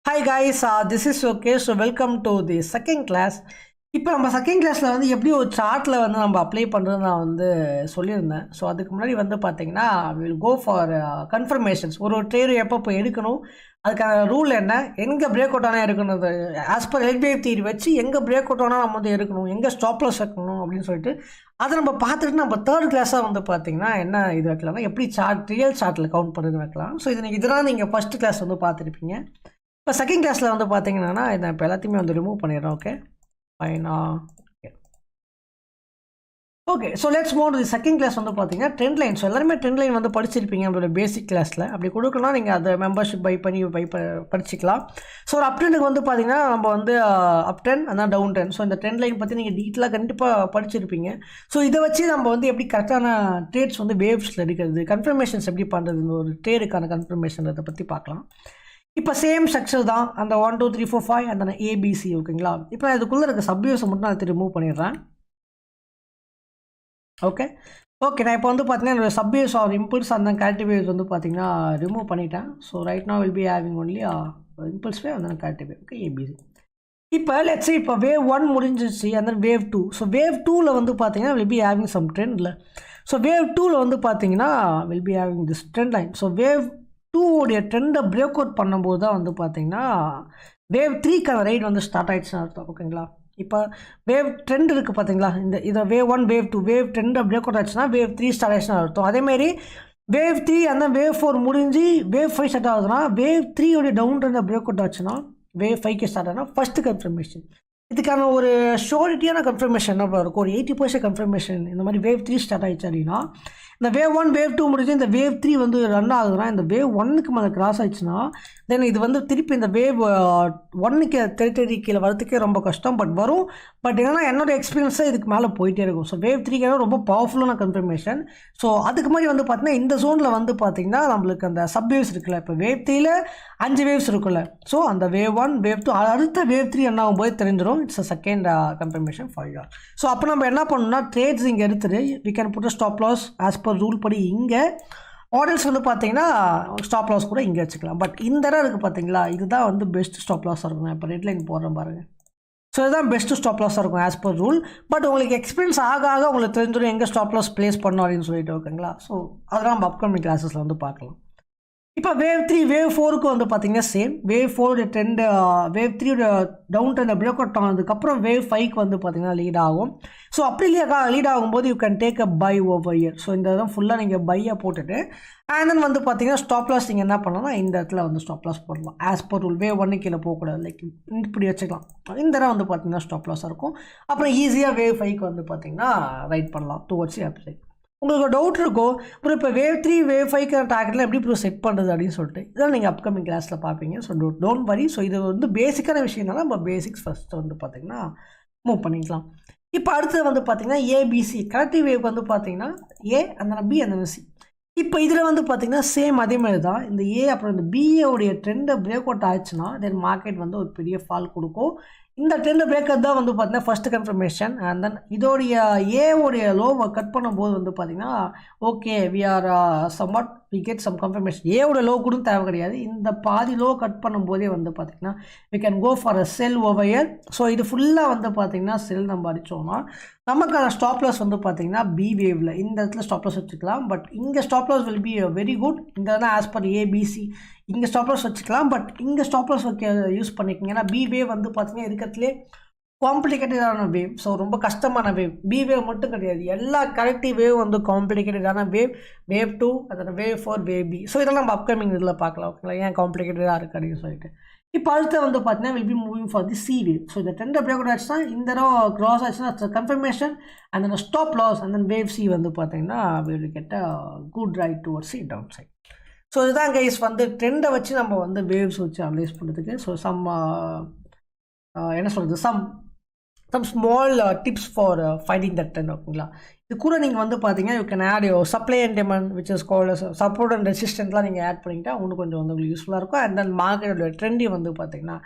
Hi guys, this is okay. So welcome to the second class. இப்போ நம்ம second கிளாஸில் வந்து எப்படி ஒரு சார்ட்டில் வந்து நம்ம அப்ளை பண்ணுறது நான் வந்து சொல்லியிருந்தேன். ஸோ அதுக்கு முன்னாடி வந்து பார்த்தீங்கன்னா வில் கோ ஃபார் கன்ஃபர்மேஷன்ஸ். ஒரு ட்ரேடு எப்போ எடுக்கணும், அதுக்கான ரூல் என்ன, எங்கே பிரேக் அவுட் ஆனால் எடுக்கணும், ஆஸ் பர் எல்பிஐ தியரி வச்சு எங்கே பிரேக் அவுட் ஆனால் நம்ம வந்து எடுக்கணும், எங்கே ஸ்டாப்லஸ் வைக்கணும் அப்படின்னு சொல்லிட்டு அதை நம்ம பார்த்துட்டு நம்ம தேர்ட் கிளாஸாக வந்து பார்த்தீங்கன்னா என்ன இது வைக்கலாம்னா எப்படி சார்ட் ரியல் சார்ட்டில் கவுண்ட் பண்ணுறது வைக்கலாம். ஸோ இது இதெல்லாம் நீங்கள் ஃபஸ்ட்டு கிளாஸ் வந்து பார்த்துருப்பீங்க. இப்போ செகண்ட் கிளாஸில் வந்து பார்த்தீங்கன்னா இதை இப்போ எல்லாத்தையுமே வந்து ரிமூவ் பண்ணிடுறோம். ஓகே ஃபைனா okay. So let's move to the second class வந்து பார்த்தீங்கன்னா ட்ரெண்ட் லைன். ஸோ எல்லாருமே ட்ரெண்ட் லைன் வந்து படிச்சிருப்பீங்க நம்மளோட பேசிக் கிளாஸில். அப்படி கொடுக்கலாம் நீங்கள் அதை மெம்பர்ஷிப் பை பண்ணி படிச்சிக்கலாம். ஸோ ஒரு அப் ட்ரெண்டுக்கு வந்து பார்த்தீங்கன்னா நம்ம வந்து அப் ட்ரெண்ட் அதான் டவுன் ட்ரெண்ட். ஸோ இந்த ட்ரெண்ட் லைன் பற்றி நீங்கள் டீட்டெயிலாக கண்டிப்பாக படிச்சிருப்பீங்க. ஸோ இதை வச்சு நம்ம வந்து எப்படி கரெக்டான ட்ரேட்ஸ் வந்து வேவ்ஸில் எடுக்கிறது, கன்ஃபர்மேஷன்ஸ் எப்படி பண்ணுறது, இந்த ஒரு ட்ரேடுக்கான கன்ஃபர்மேஷன் அதை பற்றி பார்க்கலாம். இப்போ சேம் ஸ்ட்ரக்சர் தான், அந்த 1 2 3 4 5 அந்த ஏபிசி. ஓகேங்களா? இப்போ நான் இதுக்குள்ளே இருக்க சப்வியூஸை மட்டும் நான் ரிமூவ் பண்ணிடுறேன். ஓகே நான் இப்போ வந்து பார்த்தீங்கன்னா என்னோட சப்வியூஸ் ஆர் இம்பல்ஸ் அந்த கேரக்டிவ் வேவ்ஸ் வந்து பார்த்தீங்கன்னா ரிமூவ் பண்ணிட்டேன். So right now will be having only impulse wave அந்த கேரக்டிவ் வேவ். Okay ABC. இப்போ லெட்ஸ் சே இப்போ வேவ் 1 முடிஞ்சிச்சு and then wave 2. So wave 2ல் வந்து பார்த்தீங்கன்னா வில் பி ஹேவிங் சம் ட்ரெண்டில். ஸோ வேவ் 2ல் வந்து பார்த்தீங்கன்னா will be having this trend line. So wave 2 உடைய ட்ரெண்டை பிரேக் அவுட் பண்ணும்போது தான் வந்து பார்த்தீங்கன்னா வேவ் 3க்கான ரைட் வந்து ஸ்டார்ட் ஆகிடுச்சுன்னு அர்த்தம். ஓகேங்களா? இப்போ வேவ் ட்ரெண்ட் இருக்குது பார்த்தீங்களா, இதை வேவ் 1 வேவ் 2 வேவ் ட்ரெண்டை பிரேக் அவுட் ஆச்சுன்னா வேவ் 3 ஸ்டார்ட் ஆகிடுச்சுன்னு அர்த்தம். அதேமாரி வேவ் 3 அந்த வேவ் 4 முடிஞ்சு வேவ் 5 ஸ்டார்ட் ஆகுதுன்னா வேவ் 3 உடைய டவுன் ட்ரெண்டை பிரேக் அவுட் ஆச்சுன்னா வேவ் 5க்கு ஸ்டார்ட் ஆகுதுன்னா ஃபஸ்ட்டு கன்ஃபர்மேஷன். இதுக்கான ஒரு ஷோரிட்டியான கன்ஃபர்மேஷன் என்ன இருக்கும், ஒரு 80% கன்ஃபர்மேஷன். இந்த மாதிரி வேவ் 3 ஸ்டார்ட் ஆகிடுச்சு அப்படின்னா இந்த வேவ் 1 வேவ் 2 முடிஞ்சு இந்த வேவ் 3 வந்து ரன் ஆகுதுன்னா இந்த வேவ் 1க்கு மேலே கிராஸ் ஆயிடுச்சுன்னா தென் இது வந்து திருப்பி இந்த வேவ் 1க்கு டெரிட்டரி கீழே வரதுக்கே ரொம்ப கஷ்டம். பட் வரும். பட் என்னன்னா என்னோட எக்ஸ்பீரியன்ஸாக இதுக்கு மேலே போயிட்டே இருக்கும். ஸோ வேவ் 3க்கு ரொம்ப பவர்ஃபுல்லான கன்ஃபர்மேஷன். ஸோ அதுக்கு மாதிரி வந்து பார்த்தீங்கன்னா இந்த ஜோனில் வந்து பார்த்தீங்கன்னா நம்மளுக்கு அந்த சப் வேவ்ஸ் இருக்குல்ல, இப்போ வேவ் 3ல் 5 வேவ்ஸ் இருக்குல்ல. ஸோ அந்த வேவ் 1 வேவ் 2 அடுத்த வேவ் 3 என்ன ஆகும்போது தெரிஞ்சிடும். It's a second confirmation for you. So அப்போ நம்ம என்ன பண்ணணும்னா ட்ரேட்ஸ் இங்கே எடுத்துட்டு we can put stop loss as per rule படி இங்கே, ஆர்டர்ஸ் வந்து பார்த்தீங்கன்னா ஸ்டாப் லாஸ் கூட இங்கே வச்சுக்கலாம். பட் இந்த இடம் இருக்குது பார்த்தீங்களா, இதுதான் வந்து பெஸ்ட் ஸ்டாப் லாஸாக இருக்கும். இப்போ ரெட் லைன் போடுறேன் பாருங்கள். ஸோ இதுதான் பெஸ்ட்டு ஸ்டாப் லாஸாக இருக்கும் ஆஸ் பர் ரூல். பட் உங்களுக்கு எக்ஸ்பீரியன்ஸ் ஆக உங்களுக்கு தெரிஞ்சிடும் எங்கே ஸ்டாப் லாஸ் ப்ளேஸ் பண்ணணும் அப்படின்னு சொல்லிட்டு. ஓகேங்களா? ஸோ அதெல்லாம் நம்ம அப்கமிங் கிளாஸஸில் வந்து பார்க்கலாம். இப்போ வேவ் 3 வேவ் 4க்கு வந்து பார்த்தீங்கன்னா same. Wave 4 trend wave 3 down ட்ரெண்டை பிரேக் அவுட் ஆனதுக்கப்புறம் வேவ் 5க்கு வந்து பார்த்தீங்கன்னா லீட் ஆகும். ஸோ அப்படி லீட் ஆகும்போது you can take a buy over here. So இந்த இடம் ஃபுல்லாக நீங்கள் பையை போட்டுட்டு அண்ட் தென் வந்து பார்த்தீங்கன்னா ஸ்டாப் லாஸ் நீங்கள் என்ன பண்ணலாம்னா இந்த இடத்துல வந்து ஸ்டாப் லாஸ் போடலாம். ஆஸ் பர் ரூல் வேவ் 1 கீழே போகக்கூடாது. லைக் இப்படி வச்சுக்கலாம். இந்த இடம் வந்து பார்த்தீங்கன்னா ஸ்டாப் லாஸாக இருக்கும். அப்புறம் ஈஸியாக வேவ் 5க்கு வந்து பார்த்தீங்கன்னா ரைட் பண்ணலாம் டுவர்ட்ஸ் அப் சைட். உங்களுக்கு டவுட் இருக்கும் அப்புறம் இப்போ வேவ் 3 வேவ் 5க்கு டார்கெட்டில் எப்படி ப்ரோ செட் பண்ணுறது அப்படின்னு சொல்லிட்டு இதெல்லாம் நீங்கள் அப்கமிங் கிளாஸில் பார்ப்பீங்க. So don't worry. ஸோ இது வந்து பேசிக்கான விஷயம்னால நம்ம பேசிக்ஸ் ஃபஸ்ட்டு வந்து பார்த்திங்கன்னா மூவ் பண்ணிக்கலாம். இப்போ அடுத்தது வந்து பார்த்திங்கன்னா ஏபிசி கரெக்டிவ் வேவ் வந்து பார்த்திங்கன்னா ஏ அந்த பி அந்த சி. இப்போ இதில் வந்து பார்த்திங்கன்னா சேம் அதே மாதிரி தான். இந்த ஏ அப்புறம் இந்த பிஏவுடைய ட்ரெண்டை பிரேக் அவுட் ஆயிடுச்சுன்னா தென் மார்க்கெட் வந்து ஒரு பெரிய ஃபால் கொடுக்கும். இந்த ட்ரெண்ட் பிரேக்கர் தான் வந்து பார்த்தீங்கன்னா ஃபஸ்ட்டு கன்ஃபர்மேஷன். அண்ட் தென் இதோடைய ஏவோடைய லோவை கட் பண்ணும்போது வந்து பார்த்தீங்கன்னா okay we are somewhat we get some confirmation. ஏவோட லோ கூட தேவை கிடையாது. இந்த பாதி லோ கட் பண்ணும்போதே வந்து பார்த்திங்கன்னா we can go for a sell over here. So இது ஃபுல்லாக வந்து பார்த்திங்கன்னா செல் நம்ம அடித்தோம்னா நமக்கான ஸ்டாப் லாஸ் வந்து பார்த்திங்கன்னா பி வேவில் இந்த இடத்துல ஸ்டாப் லாஸ் வச்சுக்கலாம். பட் இங்கே stop loss will be very good. இந்த தான் ஆஸ் பர் ஏபிசி இங்கே ஸ்டாப் லாஸ் வச்சுக்கலாம். பட் இங்கே ஸ்டாப் லாஸ் வைக்க யூஸ் பண்ணிக்கோங்க. ஏன்னா பி வேவ் வந்து பார்த்திங்கன்னா இருக்கிறதுலே காம்ப்ளிகேட்டடான வேவ். ஸோ ரொம்ப கஷ்டமான வேவ். பி வேவ் மட்டும் கிடையாது, எல்லா கரெக்டிவ் வேவ் வந்து காம்ப்ளிகேட்டடான வேவ். வேவ் 2 அதோட வேவ் 4 வேவ் பி. ஸோ இதெல்லாம் நம்ம அப்கமிங் இதில் பார்க்கலாம். ஓகேங்களா? ஏன் காம்ப்ளிகேட்டடாக இருக்குது அப்படின்னு சொல்லிட்டு. இப்போ அடுத்து வந்து பார்த்தீங்கன்னா will be moving for the C wave. So இந்த ட்ரெண்ட் பிரேக் அவுட் ஆச்சுன்னா இந்த இடம் க்ராஸ் ஆச்சுன்னா confirmation and then stop loss and then wave C வந்து பார்த்தீங்கன்னா will get a good ride towards C down side. So இதுதான் guys வந்து ட்ரெண்டை வச்சு நம்ம வந்து வேவ்ஸ் வச்சு அனலைஸ் பண்ணுறதுக்கு. ஸோ என்ன சொல்கிறது some small tips for finding that trend. ஓகேங்களா? இது கூட நீங்கள் வந்து பார்த்தீங்கன்னா you can add your supply and demand which is called support and ரெசிஸ்டன்ட்லாம் நீங்கள் ஆட் பண்ணிக்கிட்டால் இன்னும் கொஞ்சம் வந்து உங்களுக்கு யூஸ்ஃபுல்லாக இருக்கும். அண்ட் தென் மார்க்கெட்டோட ட்ரெண்டையும் வந்து பார்த்தீங்கன்னா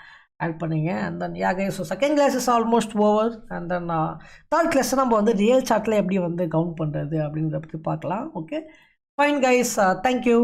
ஆட் பண்ணிங்க. And then so second class is almost over. And then third class நம்ம வந்து ரியல் சார்ட்டில் எப்படி வந்து கவுண்ட் பண்ணுறது அப்படின்றத பற்றி பார்க்கலாம். Okay fine guys, thank you.